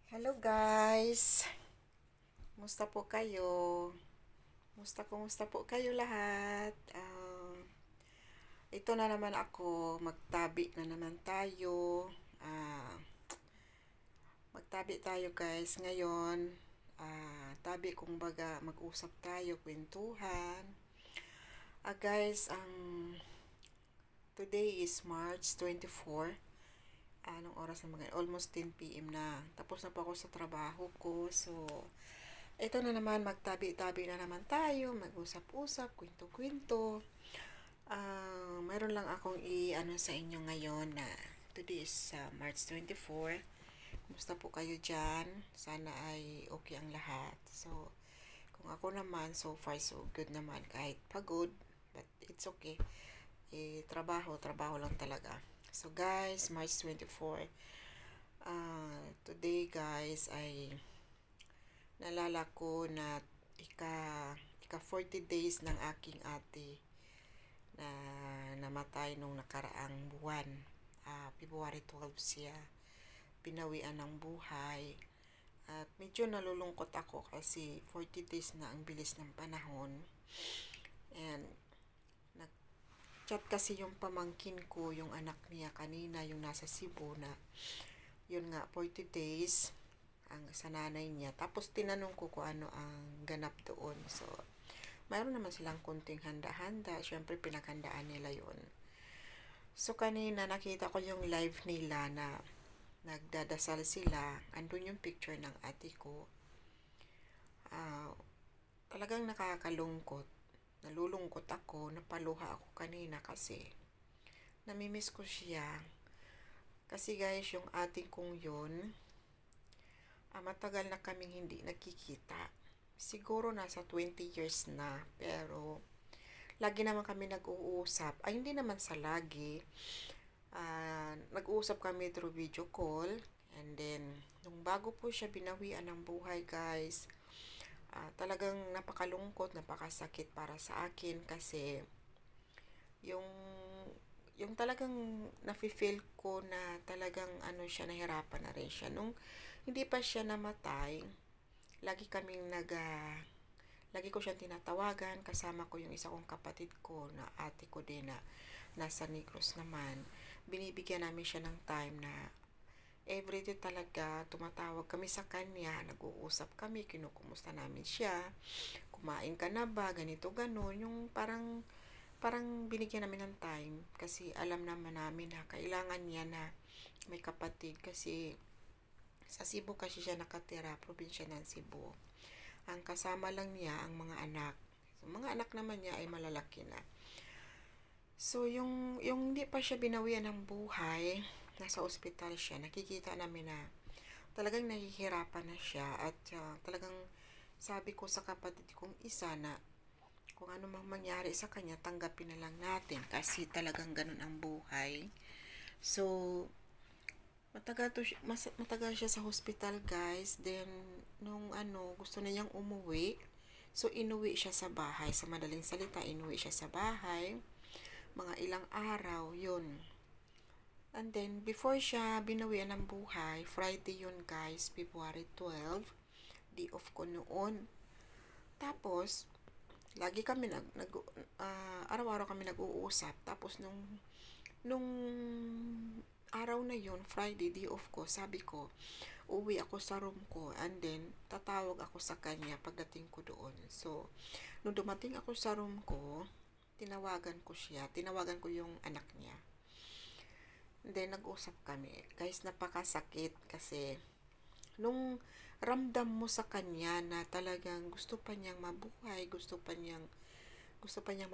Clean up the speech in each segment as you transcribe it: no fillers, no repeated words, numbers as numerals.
Hello guys! Kumusta po kayo? Kumusta po kayo lahat? Ito na naman ako, magtabi na naman tayo. Magtabi tayo guys ngayon. Tabi kung baga mag-usap tayo, kwentuhan. Guys, today is March 24. Anong oras na mga? Almost 10 p.m. na. Tapos na po ako sa trabaho ko. So, ito na naman, magtabi-tabi na naman tayo, mag-usap-usap, kwento-kwento. Mayroon lang akong i-ano sa inyo ngayon na today is March 24. Kumusta po kayo dyan? Sana ay okay ang lahat. So, kung ako naman, so far so good naman. Kahit pagod, but it's okay. Trabaho lang talaga. So guys, March 24. Today guys ay nalala ko na ika 40 days ng aking ate na namatay nung nakaraang buwan. February 12 siya pinawian ng buhay. At medyo nalulungkot ako kasi 40 days na ang bilis ng panahon. And nag-chat kasi yung pamangkin ko, yung anak niya kanina, yung nasa Cebu na yun nga 40 days ang sa nanay niya. Tapos tinanong ko kung ano ang ganap doon. So, mayroon naman silang kunting handa-handa. Siyempre, pinaghandaan nila yon. So, kanina nakita ko yung live nila na nagdadasal sila. Andun yung picture ng ate ko. Talagang nakakalungkot. Nalulungkot ako. Napaluha ako kanina kasi namimiss ko siya. Kasi guys, yung ating kong yun, matagal na kaming hindi nagkikita. Siguro nasa 20 years na. Pero, lagi naman kami nag-uusap. Ay, hindi naman sa lagi. Nag-uusap kami through video call. And then, nung bago po siya binawian ng buhay, guys, talagang napakalungkot, napakasakit para sa akin kasi yung talagang nafe-feel ko na talagang ano siya, nahirapan na rin siya. Nung hindi pa siya namatay, lagi kaming lagi ko siyang tinatawagan, kasama ko yung isa kong kapatid ko na ate ko din na nasa Negros naman. Binibigyan namin siya ng time na everyday talaga tumatawag kami sa kanya, nag-uusap kami, kinukumusta namin siya, kumain ka na ba, ganito, ganon, yung parang binigyan namin ng time kasi alam naman namin na kailangan niya na may kapatid kasi sa Cebu kasi siya nakatira, probinsya ng Cebu. Ang kasama lang niya ang mga anak. So, mga anak naman niya ay malalaki na. So, yung hindi pa siya binawian ng buhay, nasa ospital siya, nakikita namin na talagang nahihirapan na siya at talagang sabi ko sa kapatid kong isa na kung ano mang mangyari sa kanya, tanggapin na lang natin kasi talagang ganun ang buhay. So, matagal siya sa hospital guys. Then, nung gusto na niyang umuwi. So, inuwi siya sa bahay. Sa madaling salita, inuwi siya sa bahay. Mga ilang araw, yun. And then, before siya binawian ng buhay, Friday yun guys, February 12. Day off ko noon. Tapos, lagi kami araw-araw kami nag-uusap. Tapos, nung araw na yun, Friday, day off ko, sabi ko, uwi ako sa room ko and then tatawag ako sa kanya pagdating ko doon. So, nung dumating ako sa room ko, tinawagan ko yung anak niya. And then, nag-usap kami. Guys, napakasakit kasi nung ramdam mo sa kanya na talagang gusto pa niyang mabuhay, gusto pa niyang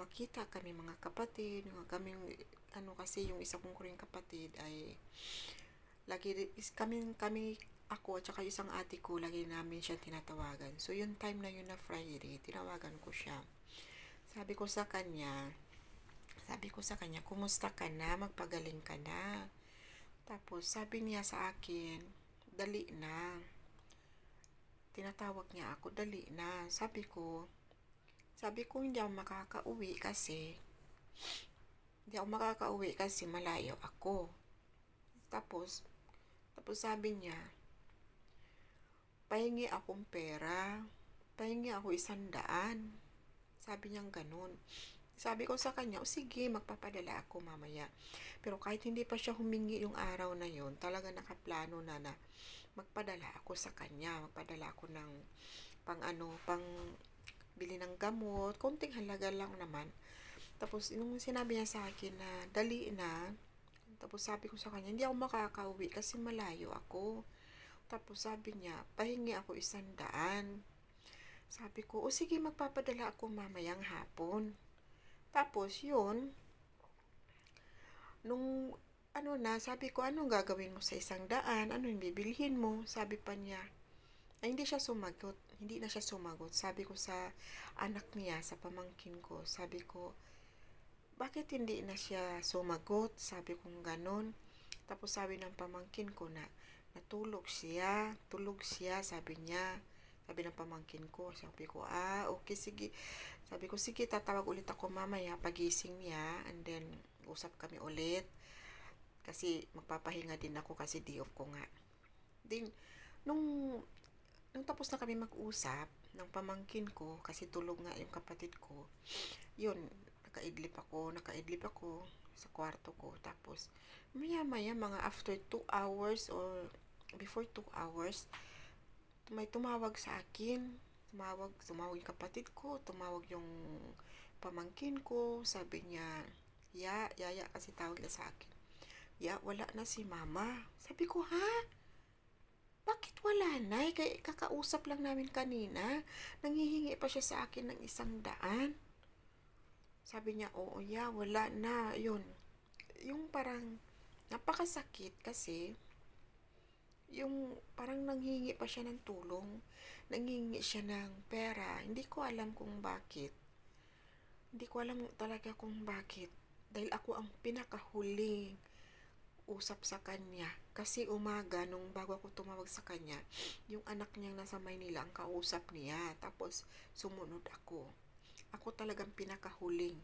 makita kami mga kapatid, kaming kasi yung isa kong kuring kapatid ay kami ako at saka isang ate ko lagi namin siya tinatawagan. So yung time na yun na Friday, tinawagan ko siya. Sabi ko sa kanya, kumusta ka na? Magpagaling ka na. Tapos sabi niya sa akin, dali na. Tinatawag niya ako, dali na. Sabi ko hindi ako makakauwi kasi malayo ako. Tapos sabi niya, pahingi akong pera, pahingi ako 100. Sabi niyang ganun. Sabi ko sa kanya, o sige, magpapadala ako mamaya. Pero kahit hindi pa siya humingi yung araw na yun, talaga nakaplano na magpadala ako sa kanya. Magpadala ako ng pang bili ng gamot, konting halaga lang naman. Tapos, nung sinabi niya sa akin na dali na, tapos sabi ko sa kanya, hindi ako makakauwi kasi malayo ako. Tapos sabi niya, pahingi ako 100. Sabi ko, o sige, magpapadala ako mamayang hapon. Tapos, yun, nung sabi ko, anong gagawin mo sa 100? Ano yung bibilhin mo? Sabi pa niya, ay hindi siya sumagot. Hindi na siya sumagot. Sabi ko sa anak niya, sa pamangkin ko, sabi ko, bakit hindi na siya sumagot? Sabi kong ganon. Tapos sabi ng pamangkin ko na, natulog siya, tulog siya, sabi niya. Sabi ng pamangkin ko, sabi ko, okay, sige. Sabi ko, sige, tatawag ulit ako mamaya pagising niya, and then, usap kami ulit. Kasi, magpapahinga din ako kasi day off ko nga. Then, nung tapos na kami mag-usap, ng pamangkin ko, kasi tulog nga yung kapatid ko, yun, nakaidlip ako sa kwarto ko. Tapos, maya mga after 2 hours or before 2 hours, may tumawag sa akin. Tumawag yung kapatid ko, tumawag yung pamangkin ko, sabi niya, Yaya kasi tawag niya sa akin. Wala na si mama. Sabi ko, ha? Bakit wala na? Kakausap lang namin kanina. Nanghihingi pa siya sa akin ng 100. Sabi niya, oo, wala na. Yun. Yung parang, napakasakit kasi, yung parang nanghingi pa siya ng tulong. Nanghingi siya ng pera. Hindi ko alam kung bakit. Hindi ko alam talaga kung bakit. Dahil ako ang pinakahuling usap sa kanya. Kasi umaga, nung bago ako tumawag sa kanya, yung anak niyang nasa Maynila ang kausap niya. Tapos, sumunod ako. Ako talagang pinakahuling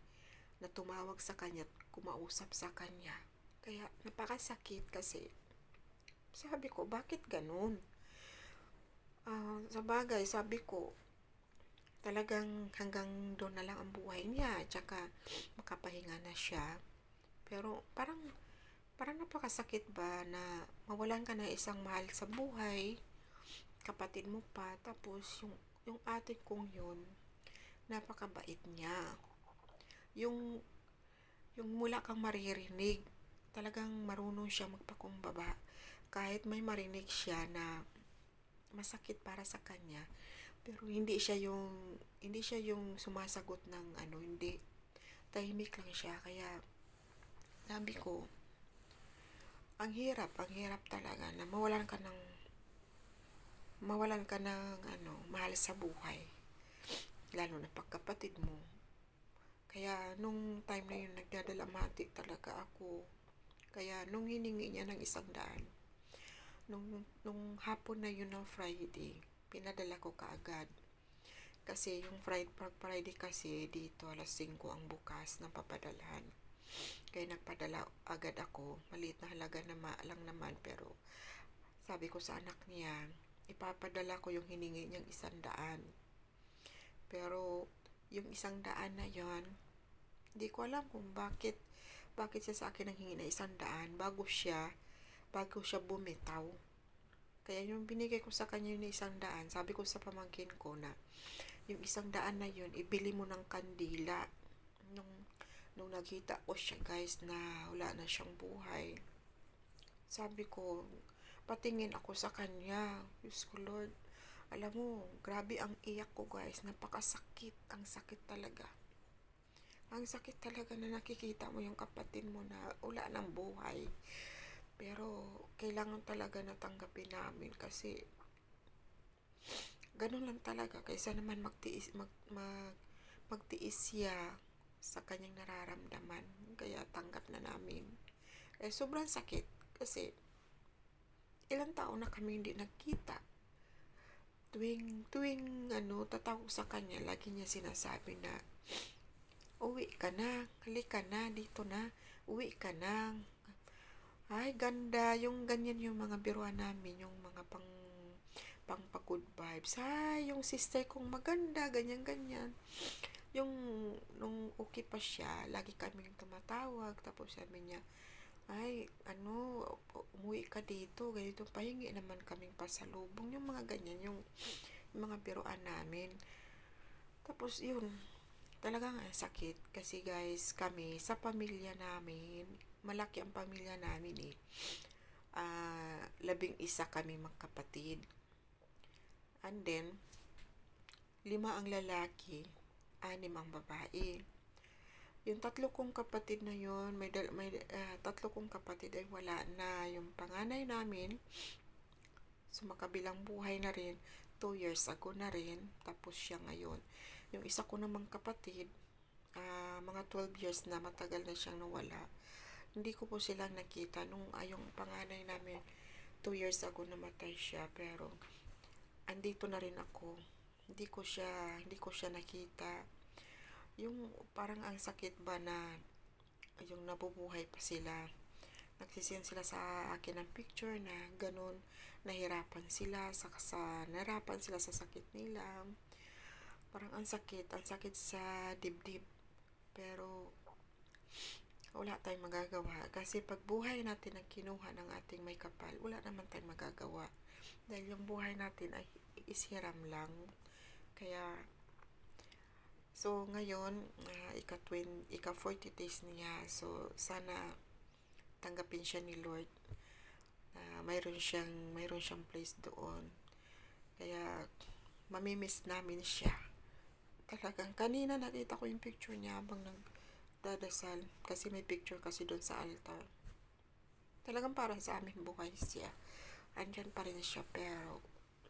na tumawag sa kanya at kumausap sa kanya. Kaya, napakasakit kasi, sabi ko, bakit ganun? Sa bagay, sabi ko, talagang hanggang doon na lang ang buhay niya. Tsaka, makapahinga na siya. Pero, parang napakasakit ba na mawalan ka na isang mahal sa buhay, kapatid mo pa, tapos yung ate kong yun, napakabait niya. Yung mula kang maririnig, talagang marunong siya magpakumbaba. Kahit may marinig siya na masakit para sa kanya, pero hindi siya yung sumasagot ng hindi. Tahimik lang siya. Kaya, sabi ko, ang hirap talaga na mawalan ka ng mahal sa buhay. Lalo na pagkapatid mo. Kaya, nung time na yun, nagdadalamati talaga ako. Kaya, nung hiningi niya ng 100, nung hapon na yun ng Friday, pinadala ko kaagad. Kasi, yung Friday kasi, dito, 5:00 ang bukas ng papadalahan. Kaya nagpadala agad ako. Maliit na halaga lang naman, pero sabi ko sa anak niya, ipapadala ko yung hiningi niyang 100. Pero yung 100 na yon, hindi ko alam kung bakit siya sa akin nanghingi na 100 bago siya bumitaw. Kaya yung binigay ko sa kanya yung 100, sabi ko sa pamangkin ko na yung 100 na yun, ibili mo ng kandila. Nung nakita ko siya, guys, na wala na siyang buhay, sabi ko, patingin ako sa kanya. Diyos ko, Lord. Alam mo, grabe ang iyak ko, guys. Napakasakit. Ang sakit talaga. Ang sakit talaga na nakikita mo yung kapatid mo na wala ng buhay. Pero, kailangan talaga natanggapin namin kasi ganun lang talaga. Kaysa naman magtiis siya sa kanyang nararamdaman. Kaya tanggap na namin. Sobrang sakit kasi ilang taon na kami hindi nagkita. Tuwing tatawag sa kanya, lagi niya sinasabi na, uwi ka na, halika na, dito na, uwi ka na. Ay, ganda, yung ganyan yung mga biruan namin, yung mga pang pa-good vibes. Ay, yung sister kong maganda, ganyan-ganyan. Yung, nung okay pa siya, lagi kaming tumatawag. Tapos sabi niya, ay, umuwi ka dito, ganito, pahingi naman kaming pasalubong. Yung mga ganyan, yung mga biruan namin. Tapos, yun, talagang sakit. Kasi guys, kami, sa pamilya namin, malaki ang pamilya namin eh. 11 kami magkapatid. And then, 5 ang lalaki, 6 ang babae. Yung 3 kong kapatid na yun, may 3 kong kapatid ay wala na. Yung panganay namin, sumakabilang buhay na rin, 2 years ago na rin, tapos siya ngayon. Yung isa ko namang kapatid, mga 12 years na, matagal na siyang nawala. Hindi ko po silang nakita nung yung panganay namin, 2 years ago namatay siya, pero andito na rin ako. Hindi ko siya nakita. Yung parang ang sakit ba na yung nabubuhay pa sila. Nagsisend sila sa akin ng picture na ganun, nahirapan sila sa sakit nila. Parang ang sakit sa dibdib. Pero wala tayong magagawa kasi pag buhay natin ang kinuha ng ating may kapal, wala naman tayong magagawa. Dahil yung buhay natin ay ishiram lang. Kaya so ngayon, ika 40 days niya. So sana tanggapin siya ni Lord. Mayroon siyang place doon. Kaya mamimiss namin siya. Talagang kanina nakita ko yung picture niya habang nagdadasal kasi may picture kasi doon sa altar. Talagang parang sa amin buhay siya. Andyan pa rin siya pero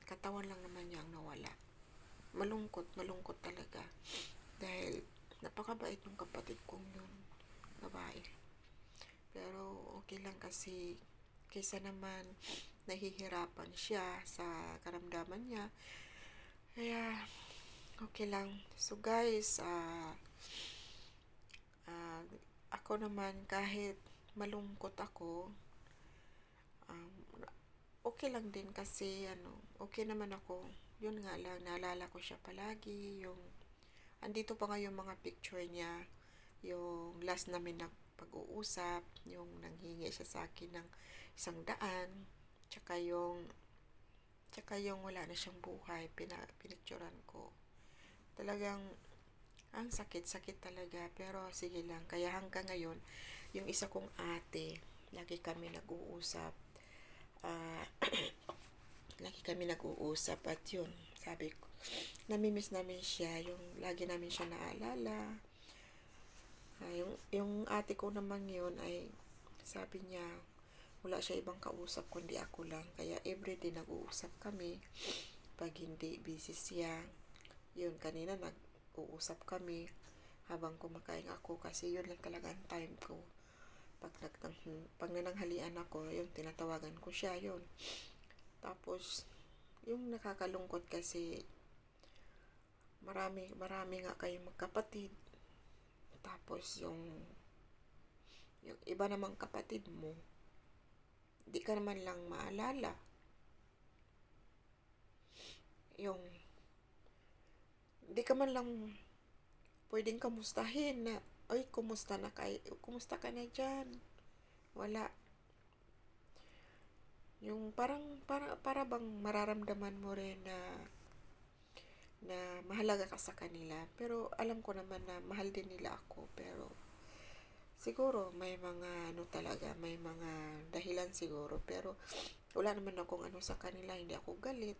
katawan lang naman niya ang nawala. Malungkot talaga. Dahil napakabait ng kapatid kong yun, babae. Pero okay lang kasi kaysa naman nahihirapan siya sa karamdaman niya. Kaya okay lang. So guys, ako naman kahit malungkot ako, okay lang din kasi okay naman ako. Yun nga lang, naalala ko siya palagi. Yung andito pa nga yung mga picture niya, yung last namin pag-uusap, yung nanghingi siya sa akin ng 100, tsaka yung wala na siyang buhay, pinicturan ko. Talagang ang sakit talaga, pero sige lang. Kaya hanggang ngayon, yung isa kong ate, lagi kami nag-uusap. Lagi kami nag-uusap at yun, sabi ko, namimiss namin siya, yung lagi namin siya naalala. Yung ate ko naman yun ay, sabi niya, wala siya ibang kausap kundi ako lang. Kaya everyday nag-uusap kami. Pag hindi busy siya, yun, kanina nag-uusap kami habang kumakain ako kasi yun lang talaga ang time ko. Pag nananghalian ako, yun, tinatawagan ko siya, yun. Tapos, yung nakakalungkot kasi marami nga kayong magkapatid. Tapos yung iba namang kapatid mo, di ka naman lang maalala. Yung di ka man lang pwedeng kamustahin na, ay, kumusta ka na dyan? Wala. Yung para bang mararamdaman mo rin na mahalaga ka sa kanila. Pero alam ko naman na mahal din nila ako. Pero siguro may mga may mga dahilan siguro. Pero wala naman akong sa kanila, hindi ako galit.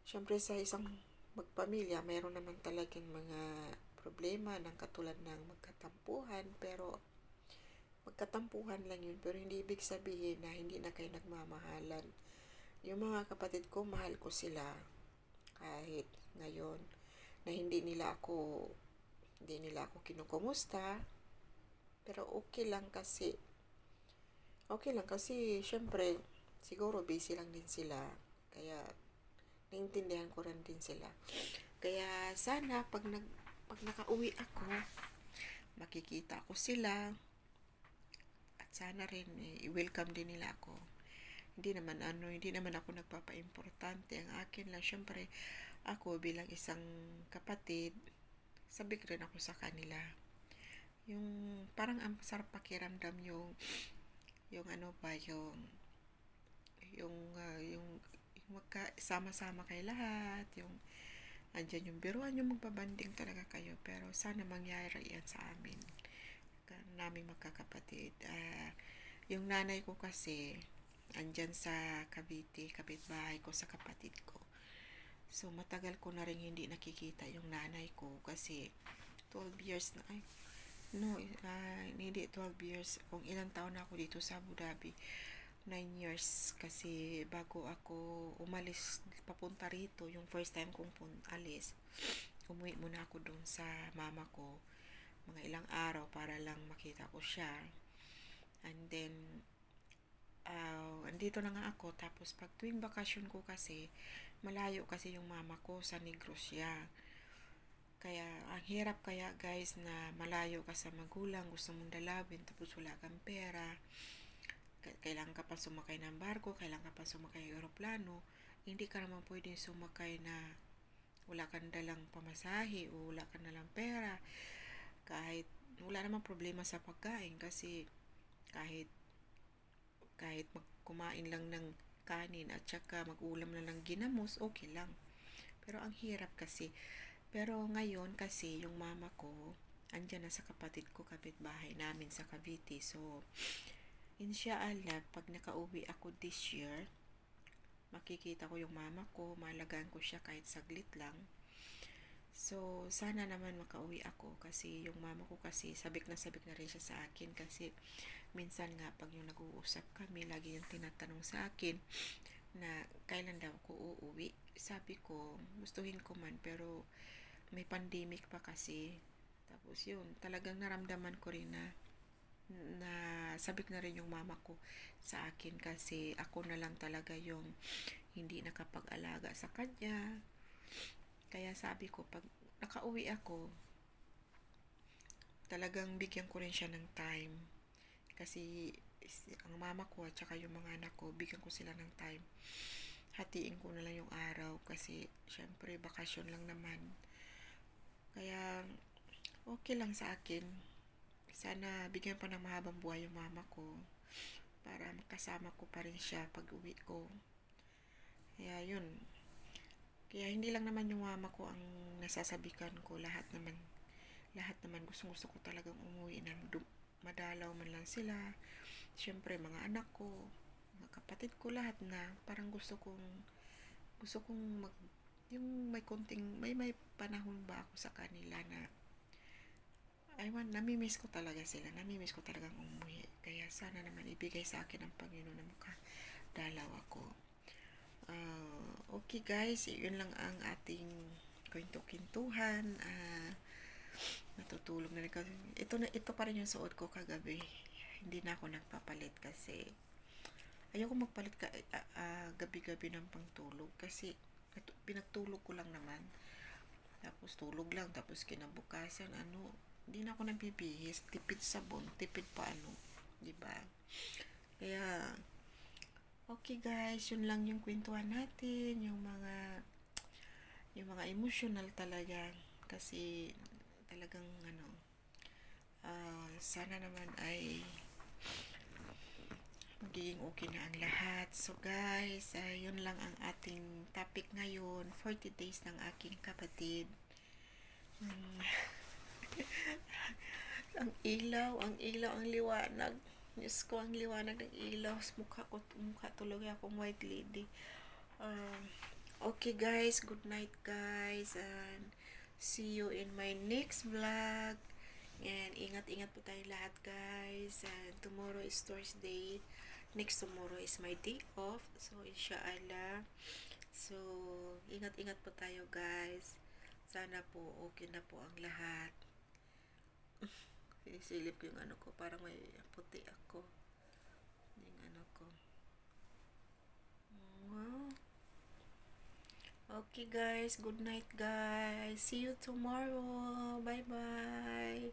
Siyempre sa isang magpamilya, mayroon naman talagang mga problema ng katulad ng magkatampuhan. Pero magkatampuhan lang yun, pero hindi ibig sabihin na hindi na kayo nagmamahalan. Yung mga kapatid ko, mahal ko sila kahit ngayon na hindi nila ako kinukumusta, pero okay lang kasi syempre siguro busy lang din sila, kaya naiintindihan ko rin din sila. Kaya sana pag nakauwi ako, makikita ko sila. Sana rin i-welcome din nila ako. hindi naman ako nagpapa-importante. Ang akin lang, syempre, ako bilang isang kapatid, sabi ko rin ako sa kanila. Yung, parang ang sarap pakiramdam yung ano ba, yung magkasama-sama kayo lahat, yung andyan yung biruan, yung magbabanding talaga kayo. Pero sana mangyari yan sa amin, naming magkakapatid. Yung nanay ko kasi, andyan sa Cavite, kapitbahay ko sa kapatid ko. So, matagal ko na rin hindi nakikita yung nanay ko kasi 12 years na, no, hindi 12 years. Kung ilang taon na ako dito sa Abu Dhabi, 9 years kasi bago ako umalis papunta rito, yung first time kong alis, umuwi muna ako doon sa mama ko mga ilang araw para lang makita ko siya. And then andito na nga ako, tapos pag tuwing bakasyon ko kasi malayo kasi yung mama ko, sa Negros siya. Kaya ang hirap kaya guys na malayo ka sa magulang, gusto mong dalawin tapos wala kang pera. Kailangan ka pa sumakay ng barko, kailangan ka pa sumakay ng eroplano. Hindi ka naman pwedeng sumakay na wala kang dalang pamasahe o wala kang dalang pera. Kahit wala namang problema sa pagkain kasi kahit kumain lang ng kanin at saka mag-ulam na ng ginamos, okay lang. Pero ang hirap kasi. Pero ngayon kasi yung mama ko andyan na sa kapatid ko, kapitbahay namin sa Cavite. So inshallah, pag nakauwi ako this year, makikita ko yung mama ko, malagaan ko siya kahit saglit lang. So, sana naman makauwi ako kasi yung mama ko kasi sabik na rin siya sa akin kasi minsan nga pag yung nag-uusap kami, lagi yung tinatanong sa akin na kailan daw ako uuwi. Sabi ko, gustuhin ko man pero may pandemic pa kasi. Tapos yun, talagang naramdaman ko rin na sabik na rin yung mama ko sa akin kasi ako na lang talaga yung hindi nakapag-alaga sa kanya. Kaya sabi ko, pag nakauwi ako, talagang bigyan ko rin siya ng time. Kasi ang mama ko at saka yung mga anak ko, bigyan ko sila ng time. Hatiin ko na lang yung araw kasi syempre bakasyon lang naman. Kaya okay lang sa akin. Sana bigyan pa ng mahabang buhay yung mama ko para makasama ko pa rin siya pag uwi ko. Kaya yun. Kaya hindi lang naman yung mama ko ang nasasabikan ko. Lahat naman gusto ko talagang umuwi na madalaw man lang sila. Siyempre mga anak ko, mga kapatid ko, lahat na parang gusto kong yung may konting may panahon ba ako sa kanila na namimiss ko talaga sila. Namimiss ko talagang umuwi. Kaya sana naman ibigay sa akin ng Panginoon na makadalaw ako. Okay guys, yun lang ang ating kwento-kwentuhan. Natutulog na rin kasi. Ito pa rin yung suot ko kagabi. Hindi na ako nagpapalit kasi ayoko magpalit gabi-gabi ng pangtulog kasi pinagtulog ko lang naman. Tapos tulog lang, tapos kinabukasan hindi na ako nabibihis, tipid sabon, tipid pa di ba? Kaya okay guys, yun lang yung kwentuhan natin, yung mga emotional talaga kasi talagang sana naman ay magiging okay na ang lahat. So guys, yun lang ang ating topic ngayon, 40 days ng aking kapatid. ang ilaw, ang liwanag. Diyos ko, ang liwanag ng ilaw sa mukha tuloy akong white lady. Okay guys, good night guys, and see you in my next vlog. And ingat-ingat po tayo lahat guys. And tomorrow is Thursday. Next tomorrow is my day off. So inshallah. So ingat-ingat po tayo guys. Sana po okay na po ang lahat. Sinisilip ko yung ko, parang may puti ako. Yung ko. Wow. Okay guys, good night guys. See you tomorrow. Bye bye.